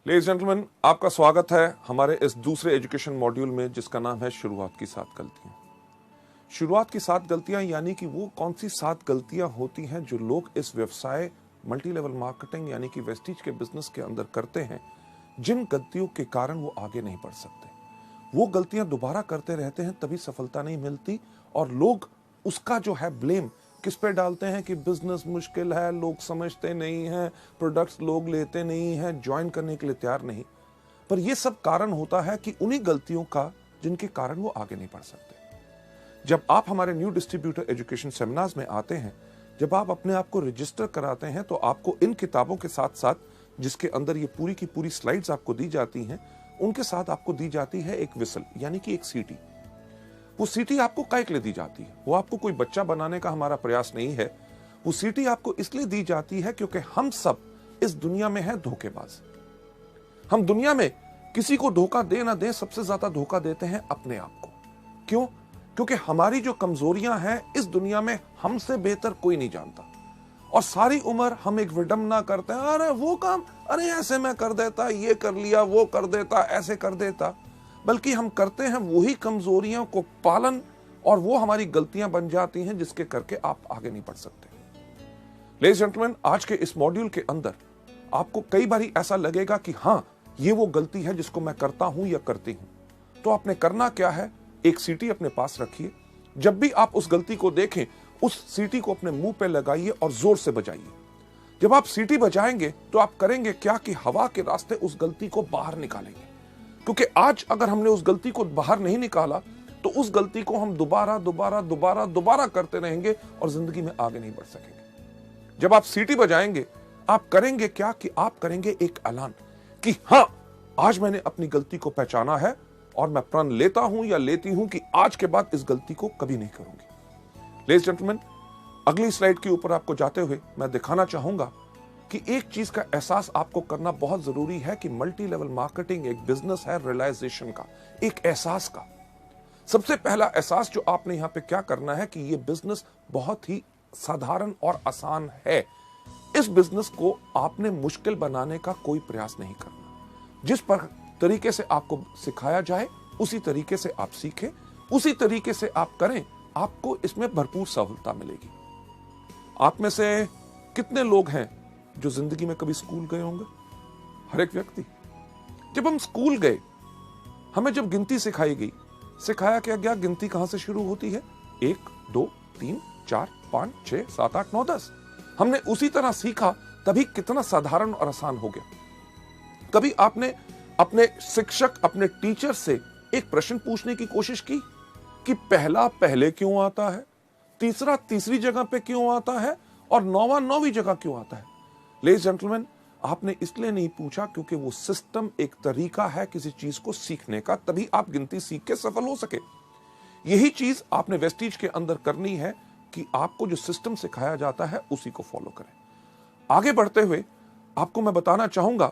Ladies gentleman, आपका स्वागत है हमारे इस दूसरे एजुकेशन मॉड्यूल में जिसका नाम है शुरुआत की 7 गलतियां। शुरुआत की 7 गलतियां यानी कि वो कौन सी 7 गलतियां होती हैं जो लोग इस व्यवसाय मल्टी लेवल मार्केटिंग यानी कि वेस्टीज के बिजनेस के अंदर करते हैं, जिन गलतियों के कारण वो आगे नहीं बढ़ सकते। वो गलतियां दोबारा करते रहते हैं, तभी सफलता नहीं मिलती और लोग उसका जो है ब्लेम किस पे डालते हैं कि बिजनेस मुश्किल है, लोग समझते नहीं हैं, प्रोडक्ट्स लोग लेते नहीं हैं, ज्वाइन करने के लिए तैयार नहीं। पर यह सब कारण होता है कि उन्हीं गलतियों का जिनके कारण वो आगे नहीं बढ़ सकते। जब आप हमारे न्यू डिस्ट्रीब्यूटर एजुकेशन सेमिनार्स में आते हैं, जब आप अपने आप को रजिस्टर कराते हैं, तो आपको इन किताबों के साथ साथ, जिसके अंदर ये पूरी की पूरी स्लाइड्स आपको दी जाती हैं, उनके साथ आपको दी जाती है एक विसल यानी कि एक सीटी। वो सीटी आपको काहे के लिए दी जाती है? वो आपको कोई बच्चा बनाने का हमारा प्रयास नहीं है। वो सीटी आपको इसलिए दी जाती है क्योंकि हम सब इस दुनिया में हैं धोखेबाज। हम दुनिया में किसी को धोखा दे ना दे, सबसे ज्यादा धोखा देते हैं अपने आप को। क्यों? क्योंकि हमारी जो कमजोरियां हैं इस दुनिया में हमसे बेहतर कोई नहीं जानता। और सारी उम्र हम एक विडंबना करते हैं, अरे वो काम, अरे ऐसे मैं कर देता, ये कर लिया, वो कर देता, ऐसे कर देता। बल्कि हम करते हैं वही कमजोरियों को पालन, और वो हमारी गलतियां बन जाती हैं जिसके करके आप आगे नहीं बढ़ सकते। लेडीज जेंटलमैन, आज के इस मॉड्यूल के अंदर आपको कई बार ऐसा लगेगा कि हाँ, ये वो गलती है जिसको मैं करता हूं या करती हूं। तो आपने करना क्या है, एक सीटी अपने पास रखिए। जब भी आप उस गलती को देखें, उस सीटी को अपने मुंह पे लगाइए और जोर से बजाइए। जब आप सीटी बजाएंगे तो आप करेंगे क्या कि हवा के रास्ते उस गलती को बाहर निकालेंगे। क्योंकि आज अगर हमने उस गलती को बाहर नहीं निकाला तो उस गलती को हम दोबारा करते रहेंगे और जिंदगी में आगे नहीं बढ़ सकेंगे। जब आप सीटी बजाएंगे, आप करेंगे क्या कि आप करेंगे एक ऐलान कि हां, आज मैंने अपनी गलती को पहचाना है और मैं प्रण लेता हूं या लेती हूं कि आज के बाद इस गलती को कभी नहीं करूंगी। लेडीज जेंटलमैन, अगली स्लाइड के ऊपर आपको जाते हुए मैं दिखाना चाहूंगा कि एक चीज का एहसास आपको करना बहुत जरूरी है कि मल्टी लेवल मार्केटिंग एक बिजनेस है रियलाइजेशन का, एक एहसास का। सबसे पहला एहसास जो आपने यहां पे क्या करना है कि ये बिजनेस बहुत ही साधारण और आसान है। इस बिजनेस को आपने मुश्किल बनाने का कोई प्रयास नहीं करना। जिस पर तरीके से आपको सिखाया जाए उसी तरीके से आप सीखें, उसी तरीके से आप करें, आपको इसमें भरपूर सफलता मिलेगी। आप में से कितने लोग हैं जो जिंदगी में कभी स्कूल गए होंगे? हर एक व्यक्ति। जब हम स्कूल गए, हमें जब गिनती सिखाई गई, सिखाया क्या गया गिनती कहां से शुरू होती है? 1 2 3 4 5 6 7 8 9 10। हमने उसी तरह सीखा, तभी कितना साधारण और आसान हो गया। कभी आपने अपने शिक्षक, अपने टीचर से एक प्रश्न पूछने की कोशिश की कि पहला पहले क्यों आता है, तीसरा तीसरी जगह पे क्यों आता है और नौवां नौवीं जगह क्यों आता है? लेडीज जेंटलमैन, आपने इसलिए नहीं पूछा क्योंकि वो सिस्टम एक तरीका है किसी चीज को सीखने का, तभी आप गिनती सीख के सफल हो सके। यही चीज आपने वेस्टीज के अंदर करनी है कि आपको जो सिस्टम सिखाया जाता है उसी को फॉलो करें। आगे बढ़ते हुए आपको मैं बताना चाहूंगा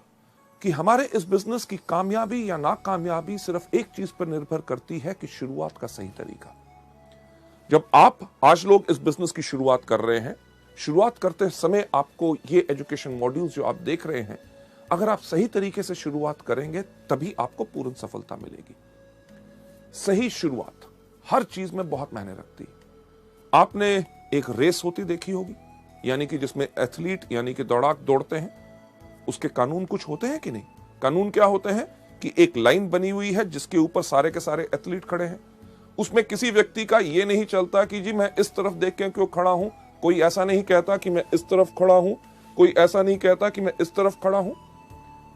कि हमारे इस बिजनेस की कामयाबी या नाकामयाबी सिर्फ एक चीज पर निर्भर करती है कि शुरुआत का सही तरीका। जब आज लोग इस बिजनेस की शुरुआत कर रहे हैं, शुरुआत करते समय आपको ये एजुकेशन मॉड्यूल्स जो आप देख रहे हैं, अगर आप सही तरीके से शुरुआत करेंगे तभी आपको पूर्ण सफलता मिलेगी। सही शुरुआत हर चीज में बहुत मायने रखती है। आपने एक रेस होती देखी होगी, यानी कि जिसमें एथलीट यानी कि दौड़ाक दौड़ते हैं, उसके कानून कुछ होते हैं कि नहीं? कानून क्या होते हैं कि एक लाइन बनी हुई है जिसके ऊपर सारे के सारे एथलीट खड़े हैं। उसमें किसी व्यक्ति का यह नहीं चलता कि जी मैं इस तरफ देख के क्यों खड़ा हूं, कोई ऐसा नहीं कहता कि मैं इस तरफ खड़ा हूं, कोई ऐसा नहीं कहता कि मैं इस तरफ खड़ा हूं।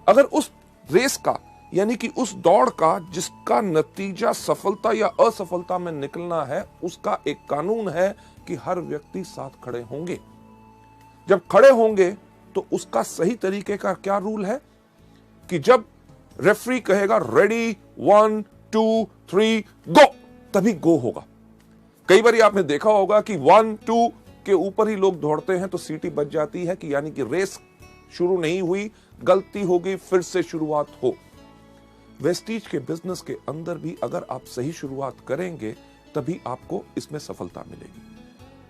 अगर उस रेस का यानी कि उस दौड़ का जिसका नतीजा सफलता या असफलता में निकलना है, उसका एक कानून है कि हर व्यक्ति साथ खड़े होंगे। जब खड़े होंगे तो उसका सही तरीके का क्या रूल है कि जब रेफरी कहेगा रेडी 1 2 3 गो, तभी गो होगा। कई बार आपने देखा होगा कि 1 2 के ऊपर ही लोग दौड़ते हैं तो सीटी बच जाती है कि यानी कि रेस शुरू नहीं हुई, गलती हो गई, फिर से शुरुआत हो। वेस्टीज के बिजनेस के अंदर भी अगर आप सही शुरुआत करेंगे तभी आपको इसमें सफलता मिलेगी।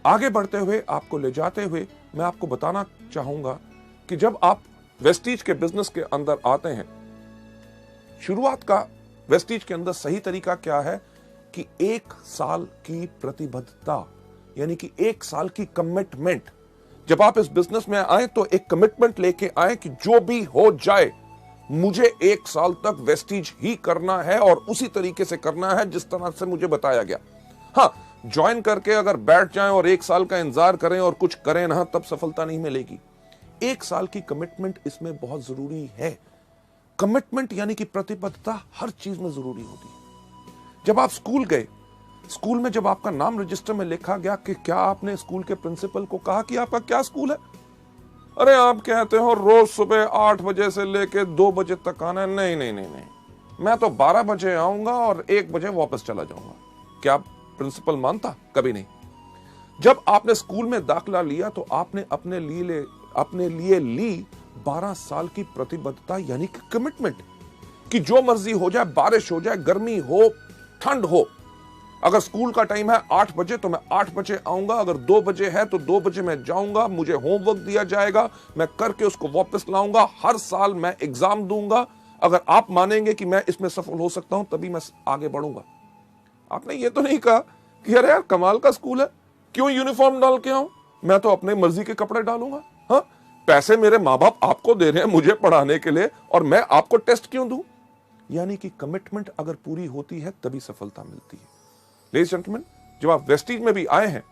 आगे बढ़ते हुए आपको ले जाते हुए मैं आपको बताना चाहूंगा कि जब आप वेस्टीज के बिजनेस के अंदर आते हैं, शुरुआत का वेस्टीज के अंदर सही तरीका क्या है कि 1 साल की प्रतिबद्धता, यानी कि 1 साल की कमिटमेंट। जब आप इस बिजनेस में आए तो एक कमिटमेंट लेके आए कि जो भी हो जाए मुझे 1 साल तक वेस्टीज ही करना है और उसी तरीके से करना है जिस तरह से मुझे बताया गया। हाँ, ज्वाइन करके अगर बैठ जाएं और 1 साल का इंतजार करें और कुछ करें ना, तब सफलता नहीं मिलेगी। 1 साल की कमिटमेंट इसमें बहुत जरूरी है। कमिटमेंट यानी कि प्रतिबद्धता हर चीज में जरूरी होती है। जब आप स्कूल गए, स्कूल में जब आपका नाम रजिस्टर में लिखा गया कि क्या आपने स्कूल के प्रिंसिपल को कहा कि आपका क्या स्कूल है? अरे आप कहते हो रोज सुबह 8 बजे से लेके 2 बजे तक आना है। नहीं नहीं नहीं नहीं, मैं तो 12 बजे आऊंगा और 1 बजे वापस चला जाऊंगा। क्या प्रिंसिपल मानता? कभी नहीं। जब आपने स्कूल में दाखिला लिया तो आपने अपने लिए ली 12 साल की प्रतिबद्धता, यानी कि कमिटमेंट, कि जो मर्जी हो जाए, बारिश हो जाए, गर्मी हो, ठंड हो, अगर स्कूल का टाइम है 8 बजे तो मैं 8 बजे आऊंगा, अगर 2 बजे है तो 2 बजे मैं जाऊंगा, मुझे होमवर्क दिया जाएगा, मैं करके उसको वापस लाऊंगा, हर साल मैं एग्जाम दूंगा। अगर आप मानेंगे कि मैं इसमें सफल हो सकता हूं तभी मैं आगे बढ़ूंगा। आपने ये तो नहीं कहा कि अरे यार कमाल का स्कूल है, क्यों यूनिफॉर्म डाल के आऊं, मैं तो अपने मर्जी के कपड़े डालूंगा। हाँ, पैसे मेरे माँ बाप आपको दे रहे हैं मुझे पढ़ाने के लिए, और मैं आपको टेस्ट क्यों दूं? यानी कि कमिटमेंट अगर पूरी होती है तभी सफलता मिलती है। लेडीज जेंटलमैन, जब आप वेस्टीज में भी आए हैं,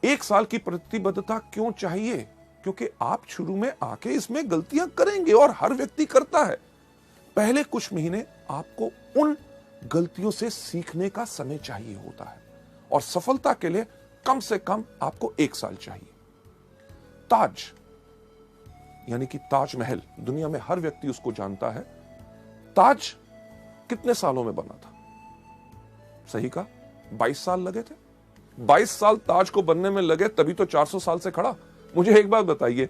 1 साल की प्रतिबद्धता क्यों चाहिए? क्योंकि आप शुरू में आके इसमें गलतियां करेंगे और हर व्यक्ति करता है। पहले कुछ महीने आपको उन गलतियों से सीखने का समय चाहिए होता है, और सफलता के लिए कम से कम आपको 1 साल चाहिए। ताज, यानी कि ताजमहल, दुनिया में हर व्यक्ति उसको जानता है। ताज कितने सालों में बना था? सही कहा, 22 साल लगे थे। 22 साल ताज को बनने में लगे, तभी तो 400 साल से खड़ा। मुझे एक बात बताइए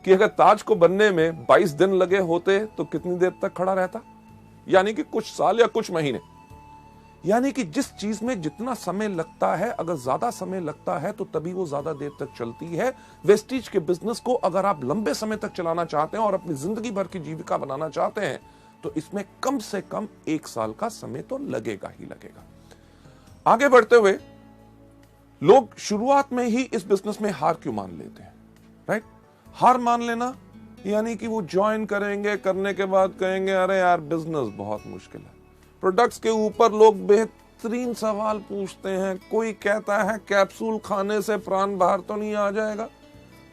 कि अगर ताज को बनने में 22 दिन लगे होते तो कितनी देर तक खड़ा रहता? यानी कि कुछ साल या कुछ महीने। यानी कि जिस चीज में जितना समय लगता है, अगर ज्यादा समय लगता है तो तभी वो ज्यादा देर तक चलती है। वेस्टीज के बिजनेस को अगर आप लंबे समय तक चलाना चाहते हैं और अपनी जिंदगी भर की जीविका बनाना चाहते हैं तो इसमें कम से कम 1 साल का समय तो लगेगा ही लगेगा। आगे बढ़ते हुए लोग शुरुआत में ही इस बिजनेस में हार क्यों मान लेते हैं? राइट, हार मान लेना यानी कि वो ज्वाइन करेंगे, करने के बाद कहेंगे अरे यार बिजनेस बहुत मुश्किल है। प्रोडक्ट्स के ऊपर लोग बेहतरीन सवाल पूछते हैं। कोई कहता है कैप्सूल खाने से प्राण बाहर तो नहीं आ जाएगा,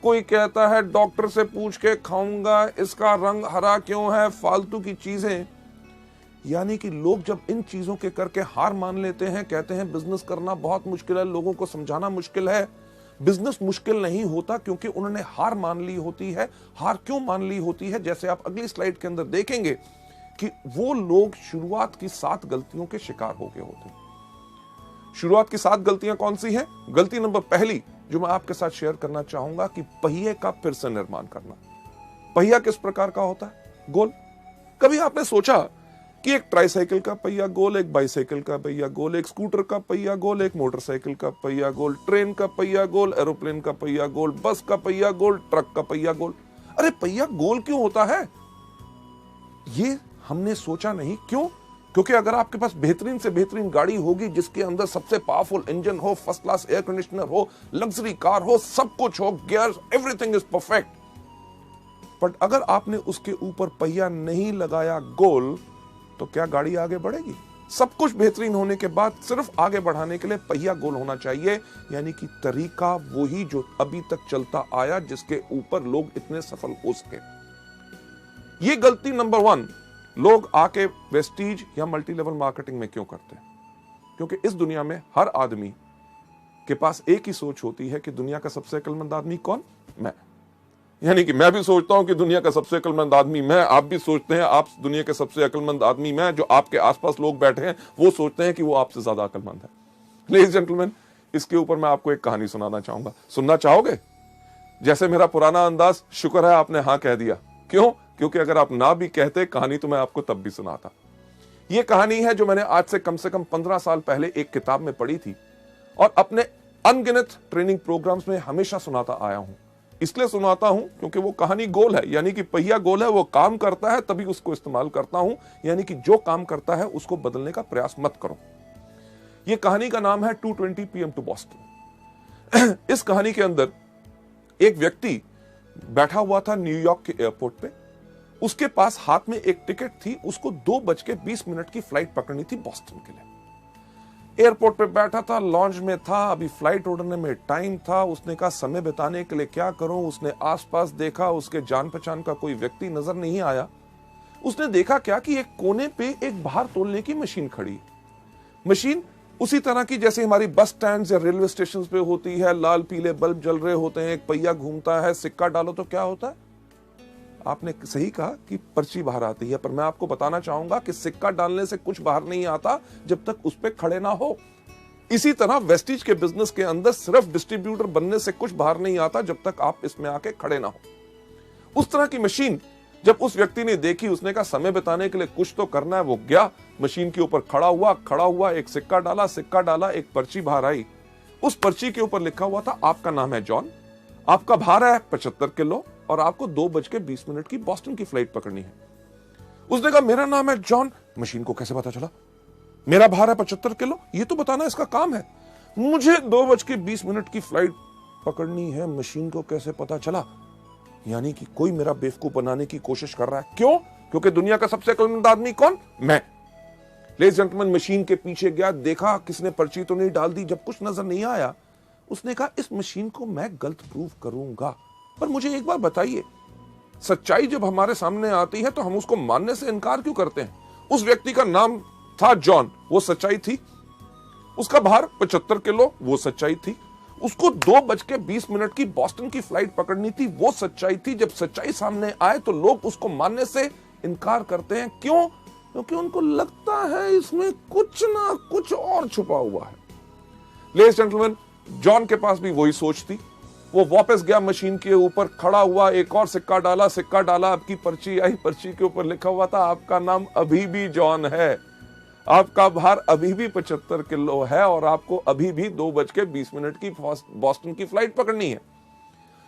कोई कहता है डॉक्टर से पूछ के खाऊंगा, इसका रंग हरा क्यों है, फालतू की चीजें। यानी कि लोग जब इन चीजों के करके हार मान लेते हैं, कहते हैं बिजनेस करना बहुत मुश्किल है, लोगों को समझाना मुश्किल है। बिजनेस मुश्किल नहीं होता क्योंकि उन्होंने हार मान ली होती है। हार क्यों मान ली होती है? जैसे आप अगली स्लाइड के अंदर देखेंगे कि वो लोग शुरुआत की 7 गलतियों के शिकार हो गए होते हैं। शुरुआत की 7 गलतियां कौन सी हैं? गलती नंबर पहली जो मैं आपके साथ शेयर करना चाहूंगा कि पहिए का फिर से निर्माण करना। पहिया किस प्रकार का होता है? गोल। कभी आपने सोचा कि एक ट्राइसाइकिल का पहिया गोल, एक बाइसाइकिल का पहिया गोल, एक स्कूटर का पहिया गोल, एक मोटरसाइकिल का पहिया गोल, ट्रेन का पहिया गोल, एरोप्लेन का पहिया गोल, बस का पहिया गोल, ट्रक का पहिया गोल। अरे पहिया गोल क्यों होता है? ये हमने सोचा नहीं। क्यों? क्योंकि अगर आपके पास बेहतरीन से बेहतरीन गाड़ी होगी जिसके अंदर सबसे पावरफुल इंजन हो, फर्स्ट क्लास एयर कंडीशनर हो, लग्जरी कार हो, सब कुछ हो, gear, everything is perfect, but अगर आपने उसके ऊपर पहिया नहीं लगाया गोल, तो क्या गाड़ी आगे बढ़ेगी? सब कुछ बेहतरीन होने के बाद सिर्फ आगे बढ़ाने के लिए पहिया गोल होना चाहिए। यानी कि तरीका वही जो अभी तक चलता आया, जिसके ऊपर लोग इतने सफल हो सके। ये गलती नंबर 1 लोग आके वेस्टीज या मल्टी लेवल मार्केटिंग में क्यों करते हैं? क्योंकि इस दुनिया में हर आदमी के पास एक ही सोच होती है कि दुनिया का सबसे अक्लमंद आदमी कौन? मैं। यानी कि मैं भी सोचता हूं कि दुनिया का सबसे अक्लमंद आदमी मैं, आप भी सोचते हैं आप दुनिया के सबसे अक्लमंद आदमी मैं। जो आपके आसपास लोग बैठे हैं वो सोचते हैं कि वो आपसे ज्यादा अक्लमंद है। लेडीज जेंटलमैन, इसके ऊपर मैं आपको एक कहानी सुनाना चाहूंगा। सुनना चाहोगे? जैसे मेरा पुराना अंदाज, शुक्र है आपने हाँ कह दिया। क्यों? क्योंकि अगर आप ना भी कहते कहानी तो मैं आपको तब भी सुनाता। यह कहानी है जो मैंने आज से कम 15 साल पहले एक किताब में पढ़ी थी और अपने अनगिनत ट्रेनिंग प्रोग्राम्स में हमेशा सुनाता आया हूं। इसलिए सुनाता हूं क्योंकि वो कहानी गोल है, यानी कि पहिया गोल है, वो काम करता है तभी उसको इस्तेमाल करता हूं, यानी कि जो काम करता है उसको बदलने का प्रयास मत करो। ये कहानी का नाम है 2:20 PM टू बॉस्टन। इस कहानी के अंदर एक व्यक्ति बैठा हुआ था न्यूयॉर्क के एयरपोर्ट पे, उसके पास हाथ में एक टिकट थी, उसको 2:20 की फ्लाइट पकड़नी थी बॉस्टन के लिए। एयरपोर्ट पे बैठा था, लॉन्च में था, अभी फ्लाइट उड़ने में टाइम था। उसने कहा समय बिताने के लिए क्या करूं। उसने आसपास देखा, उसके जान पहचान का कोई व्यक्ति नजर नहीं आया। उसने देखा क्या कि एक कोने पे एक भार तोलने की मशीन खड़ी है। मशीन उसी तरह की जैसे हमारी बस स्टैंड या रेलवे स्टेशन पे होती है, लाल पीले बल्ब जल रहे होते हैं, एक पहिया घूमता है, सिक्का डालो तो क्या होता है। आपने सही कहा कि पर्ची बाहर आती है, पर मैं आपको बताना चाहूंगा कि सिक्का डालने से कुछ बाहर नहीं आता जब तक उस पर खड़े ना हो। इसी तरह वेस्टिज के बिजनेस के अंदर सिर्फ डिस्ट्रीब्यूटर बनने से कुछ बाहर नहीं आता जब तक आप इसमें आके खड़े ना हो। उस तरह की मशीन जब उस व्यक्ति ने देखी, उसने कहा समय बिताने के लिए कुछ तो करना है। वो गया मशीन के ऊपर, खड़ा हुआ एक सिक्का डाला, एक पर्ची बाहर आई। उस पर्ची के ऊपर लिखा हुआ था, आपका नाम है जॉन, आपका भार है 75 किलो और आपको 2:20 की बॉस्टन की फ्लाइट पकड़नी है। उसने कहा मेरा नाम है जॉन। मशीन को कैसे पता चला? मेरा भार है 75 किलो, ये तो बताना इसका काम है। मुझे 2:20 की फ्लाइट पकड़नी है, मशीन को कैसे पता चला? यानी कि कोई मेरा बेवकूफ बनाने की कोशिश कर रहा है। क्यों? क्योंकि दुनिया का सबसे अक्लमंद आदमी कौन? मैं। लेडीज जेंटलमैन, मशीन के पीछे गया, देखा किसने पर्ची तो नहीं डाल दी। जब कुछ नजर नहीं आया, उसने कहा इस मशीन को मैं गलत प्रूव करूंगा। पर मुझे एक बार बताइए, सच्चाई जब हमारे सामने आती है तो हम उसको मानने से इनकार क्यों करते हैं? उस व्यक्ति का नाम था जॉन, वो सच्चाई थी। उसका भार 75 किलो, वो सच्चाई थी। उसको 2:20 की बॉस्टन की फ्लाइट पकड़नी थी, वो सच्चाई थी। जब सच्चाई सामने आए तो लोग उसको मानने से इनकार करते हैं। क्यों? क्योंकि उनको लगता है इसमें कुछ ना कुछ और छुपा हुआ है। लेडीज जेंटलमैन, जॉन के पास भी वही सोच थी। वो वापस गया मशीन के ऊपर, खड़ा हुआ, एक और सिक्का डाला, आपकी पर्ची आई। पर्ची के ऊपर लिखा हुआ था, आपका नाम अभी भी जॉन है, आपका भार अभी भी 75 किलो है और आपको अभी भी 2:20 की बॉस्टन की फ्लाइट पकड़नी है।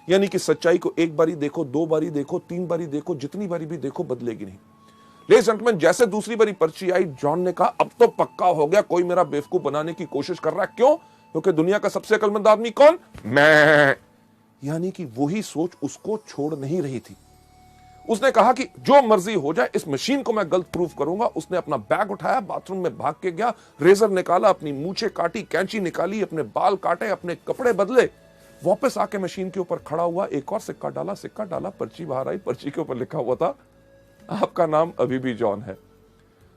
यानी कि सच्चाई को एक बारी देखो, 2 बारी देखो, 3 बारी देखो, जितनी बारी भी देखो बदलेगी नहीं। लेडीज जेंटलमैन, जैसे दूसरी बारी पर्ची आई, जॉन ने कहा अब तो पक्का हो गया, कोई मेरा बेवकूफ बनाने की कोशिश कर रहा है। क्यों? क्योंकि दुनिया का सबसे अक्लमंद आदमी कौन? मैं। यानी कि वही सोच उसको छोड़ नहीं रही थी। उसने कहा कि जो मर्जी हो जाए, इस मशीन को मैं गलत प्रूफ करूंगा। उसने अपना बैग उठाया, बाथरूम में भाग के गया, रेजर निकाला, अपनी मूछें काटी, कैंची निकाली, अपने बाल काटे, अपने कपड़े बदले, वापस आके मशीन के ऊपर खड़ा हुआ, एक और सिक्का डाला, पर्ची बाहर आई। पर्ची के ऊपर लिखा हुआ था, आपका नाम अभी भी जॉन है,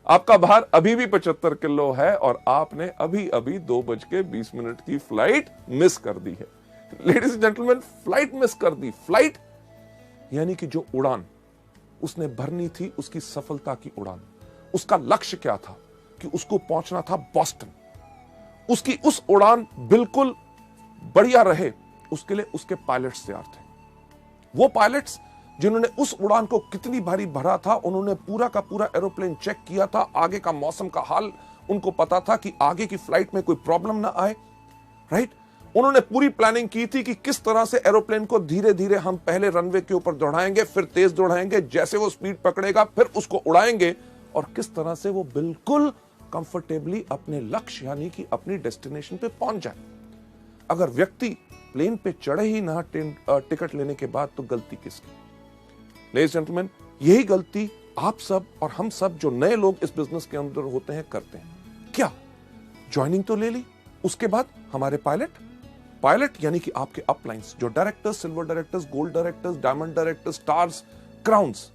आपका भार अभी भी 75 किलो है और आपने अभी अभी 2:20 की फ्लाइट मिस कर दी है। Ladies and gentleman, flight miss कर दी। फ्लाइट यानी कि जो उड़ान उसने भरनी थी, उसकी सफलता की उड़ान, उसका लक्ष्य क्या था कि उसको पहुंचना था बॉस्टन। उसकी उस उड़ान बिल्कुल बढ़िया रहे, उसके लिए उसके पायलट्स तैयार थे। वो पायलट्स जिन्होंने उस उड़ान को कितनी भारी भरा था, उन्होंने पूरा का पूरा एरोप्लेन चेक किया था, आगे का मौसम का हाल उनको पता था कि आगे की फ्लाइट में कोई प्रॉब्लम ना आए, राइट। उन्होंने पूरी प्लानिंग की थी कि किस तरह से एरोप्लेन को धीरे धीरे हम पहले रनवे के ऊपर दौड़ाएंगे, फिर तेज दौड़ाएंगे, जैसे वो स्पीड पकड़ेगा फिर उसको उड़ाएंगे और किस तरह से वो बिल्कुल कंफर्टेबली अपने लक्ष्य यानी कि अपनी डेस्टिनेशन पे पहुंच जाए। अगर व्यक्ति प्लेन पे चढ़े ही ना टिकट लेने के बाद, तो गलती किसकी? लेडीज जेंटलमैन, यही गलती आप सब और हम सब जो नए लोग इस बिजनेस के अंदर होते हैं करते हैं। क्या ज्वाइनिंग तो ले ली, उसके बाद हमारे पायलट यानी कि आपके अपलाइंस, जो directors, silver directors, gold directors, diamond directors, stars, crowns,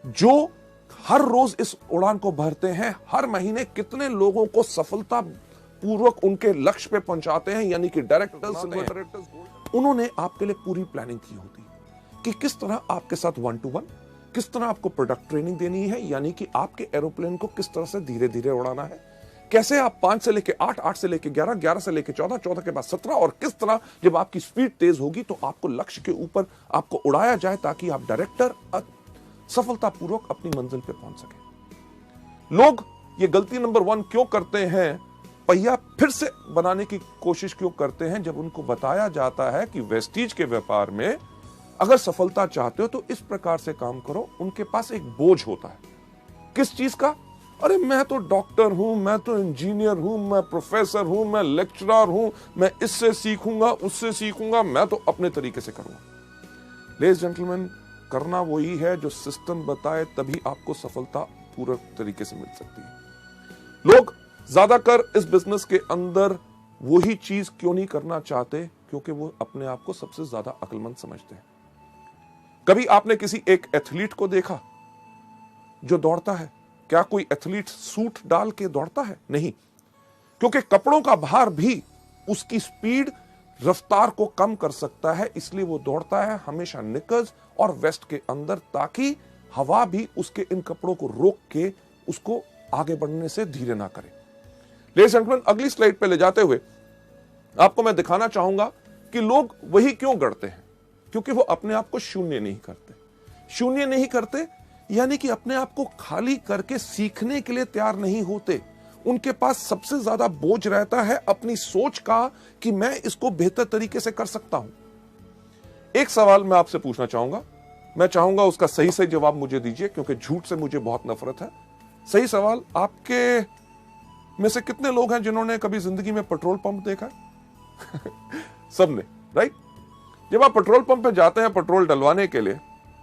जो हर रोज इस उड़ान को भरते हैं, हर महीने कितने लोगों को सफलता पूर्वक उनके लक्ष्य पे पहुंचाते हैं, यानी कि डायरेक्टर्स, सिल्वर डायरेक्टर्स, उन्होंने आपके लिए पूरी प्लानिंग की होती है कि किस तरह आपके साथ 1-to-1, किस तरह आपको प्रोडक्ट ट्रेनिंग देनी है, यानी कि आपके एरोप्लेन को किस तरह से धीरे धीरे उड़ाना है, कैसे आप 5 से लेके 8, 8 से लेके 11, 11 से लेके 14, 14 के बाद 17, और किस तरह जब आपकी स्पीड तेज होगी तो आपको लक्ष्य के ऊपर आपको उड़ाया जाए ताकि आप डायरेक्टर सफलतापूर्वक अपनी मंजिल पे पहुंच सके। लोग ये गलती नंबर 1 क्यों करते हैं पहिया फिर से बनाने की कोशिश क्यों करते हैं जब उनको बताया जाता है कि वेस्टीज के व्यापार में अगर सफलता चाहते हो तो इस प्रकार से काम करो। उनके पास एक बोझ होता है, किस चीज का? अरे मैं तो डॉक्टर हूं, मैं तो इंजीनियर हूं, मैं प्रोफेसर हूं, मैं लेक्चरर हूं, मैं इससे सीखूंगा, उससे सीखूंगा, मैं तो अपने तरीके से करूंगा। लेडीज जेंटलमैन, करना वही है जो सिस्टम बताए, तभी आपको सफलता पूरे तरीके से मिल सकती है। लोग ज्यादातर इस बिजनेस के अंदर वही चीज क्यों नहीं करना चाहते? क्योंकि वो अपने आप को सबसे ज्यादा अक्लमंद समझते हैं। कभी आपने किसी एक एथलीट को देखा जो दौड़ता है? क्या कोई एथलीट सूट डाल के दौड़ता है? नहीं, क्योंकि कपड़ों का भार भी उसकी स्पीड, रफ्तार को कम कर सकता है। इसलिए वो दौड़ता है हमेशा निकर्स और वेस्ट के अंदर, ताकि हवा भी उसके इन कपड़ों को रोक के उसको आगे बढ़ने से धीरे ना करे। लेडीज एंड जेंटलमैन, अगली स्लाइड पे ले जाते हुए आपको मैं दिखाना चाहूंगा कि लोग वही क्यों करते हैं। क्योंकि वो अपने आप को शून्य नहीं करते। शून्य नहीं करते यानी कि अपने आप को खाली करके सीखने के लिए तैयार नहीं होते। उनके पास सबसे ज्यादा बोझ रहता है अपनी सोच का कि मैं इसको बेहतर तरीके से कर सकता हूं। एक सवाल मैं आपसे पूछना चाहूंगा, मैं चाहूंगा उसका सही सही जवाब मुझे दीजिए, क्योंकि झूठ से मुझे बहुत नफरत है। सही सवाल, आपके में से कितने लोग हैं जिन्होंने कभी जिंदगी में पेट्रोल पंप देखा है? सबने, राइट? जब आप पेट्रोल पंप पे जाते हैं पेट्रोल डलवाने के लिए,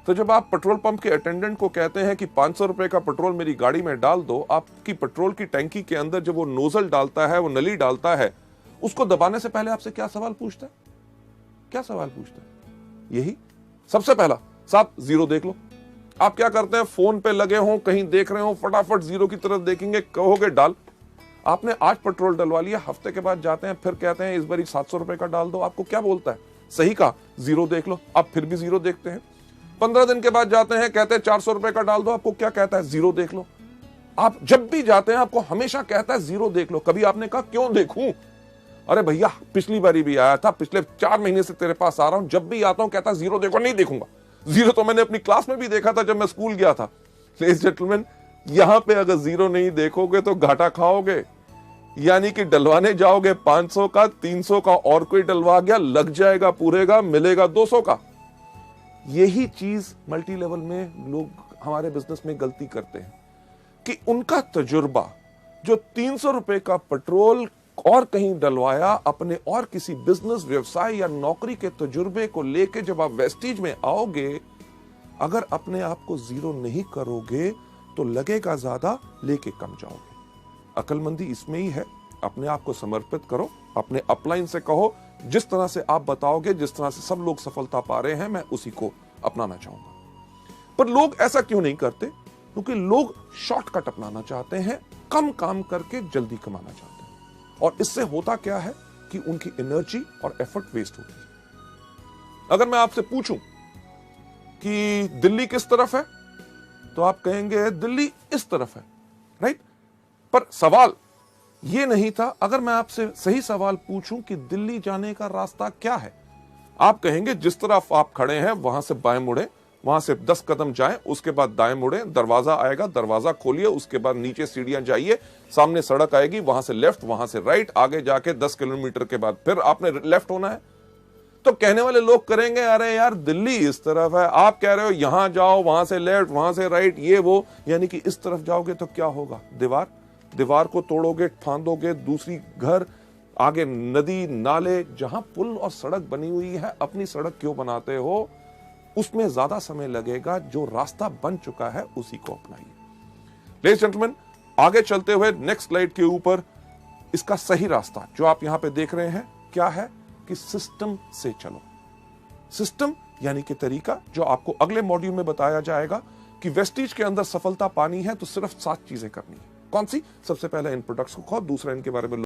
तो जब आप पेट्रोल पंप के अटेंडेंट को कहते हैं कि 500 रुपए का पेट्रोल मेरी गाड़ी में डाल दो, आपकी पेट्रोल की टैंकी के अंदर जब वो नोजल डालता है, वो नली डालता है, उसको दबाने से पहले आपसे क्या सवाल पूछता है? क्या सवाल पूछता है? यही सबसे पहला, साहब जीरो देख लो। आप क्या करते हैं? फोन पे लगे हो, कहीं देख रहे हो, फटाफट जीरो की तरफ देखेंगे, कहोगे डाल। आपने आज पेट्रोल डलवा लिया, हफ्ते के बाद जाते हैं, फिर कहते हैं इस बार 700 रुपए का डाल दो। आपको क्या बोलता है? सही कहा, जीरो देख लो। आप फिर भी जीरो देखते हैं। 15 दिन के बाद जाते हैं, कहते हैं 400 रुपए का डाल दो। आपको क्या कहता है? जीरो देख लो। आप जब भी जाते हैं आपको हमेशा कहता है जीरो देख लो। कभी आपने कहा क्यों देखूं? अरे भैया पिछली बारी भी आया था, पिछले 4 महीने से तेरे पास आ रहा हूं, जब भी आता हूं कहता है जीरो देखो। नहीं देखूंगा। जीरो तो मैंने अपनी क्लास में भी देखा था जब मैं स्कूल गया था। लेडीज जेंटलमैन, यहां पे अगर जीरो नहीं देखोगे तो घाटा खाओगे। यानी कि डलवाने जाओगे 500 का, 300 का, और कोई डलवा गया, लग जाएगा पूरे का, मिलेगा 200 का। यही चीज मल्टी लेवल में लोग हमारे बिजनेस में गलती करते हैं कि उनका तजुर्बा जो 300 रुपए का पेट्रोल और कहीं डलवाया, अपने और किसी बिजनेस, व्यवसाय या नौकरी के तजुर्बे को लेके जब आप वेस्टीज में आओगे, अगर अपने आप को जीरो नहीं करोगे तो लगेगा ज्यादा, लेके कम जाओगे। अक्लमंदी इसमें ही है। अपने आप को समर्पित करो, अपने अपलाइन से कहो जिस तरह से आप बताओगे, जिस तरह से सब लोग सफलता पा रहे हैं, मैं उसी को अपनाना चाहूंगा। पर लोग ऐसा क्यों नहीं करते? क्योंकि लोग शॉर्टकट अपनाना चाहते हैं, कम काम करके जल्दी कमाना चाहते हैं। और इससे होता क्या है कि उनकी एनर्जी और एफर्ट वेस्ट होती है। अगर मैं आपसे पूछूं कि दिल्ली किस तरफ है, तो आप कहेंगे दिल्ली इस तरफ है, राइट? पर सवाल यह नहीं था। अगर मैं आपसे सही सवाल पूछूं कि दिल्ली जाने का रास्ता क्या है, आप कहेंगे जिस तरफ आप खड़े हैं वहां से बाएं मुड़े, वहां से 10 कदम जाएं, उसके बाद दाएं मुड़े, दरवाजा आएगा, दरवाजा खोलिए, उसके बाद नीचे सीढ़ियां जाइए, सामने सड़क आएगी, वहां से लेफ्ट, वहां से राइट, आगे जाके 10 किलोमीटर के बाद फिर आपने लेफ्ट होना है। तो कहने वाले लोग करेंगे अरे यार दिल्ली इस तरफ है, आप कह रहे हो यहां जाओ, वहां से लेफ्ट, वहां से राइट, ये वो, यानी कि इस तरफ जाओगे तो क्या होगा? दीवार को तोड़ोगे, फांदोगे, दूसरी घर, आगे नदी, नाले। जहां पुल और सड़क बनी हुई है, अपनी सड़क क्यों बनाते हो? उसमें ज्यादा समय लगेगा। जो रास्ता बन चुका है उसी को अपनाइए। लेडीज जेंटलमैन, आगे चलते हुए नेक्स्ट स्लाइड के ऊपर इसका सही रास्ता जो आप यहां पे देख रहे हैं क्या है कि सिस्टम से चलो। सिस्टम यानी कि तरीका, जो आपको अगले मॉड्यूल में बताया जाएगा कि वेस्टीज के अंदर सफलता पानी है तो सिर्फ 7 चीजें करनी है। कौन सी? सबसे पहले इन प्रोडक्ट्स को खाओ, दूसरा इनके बारे में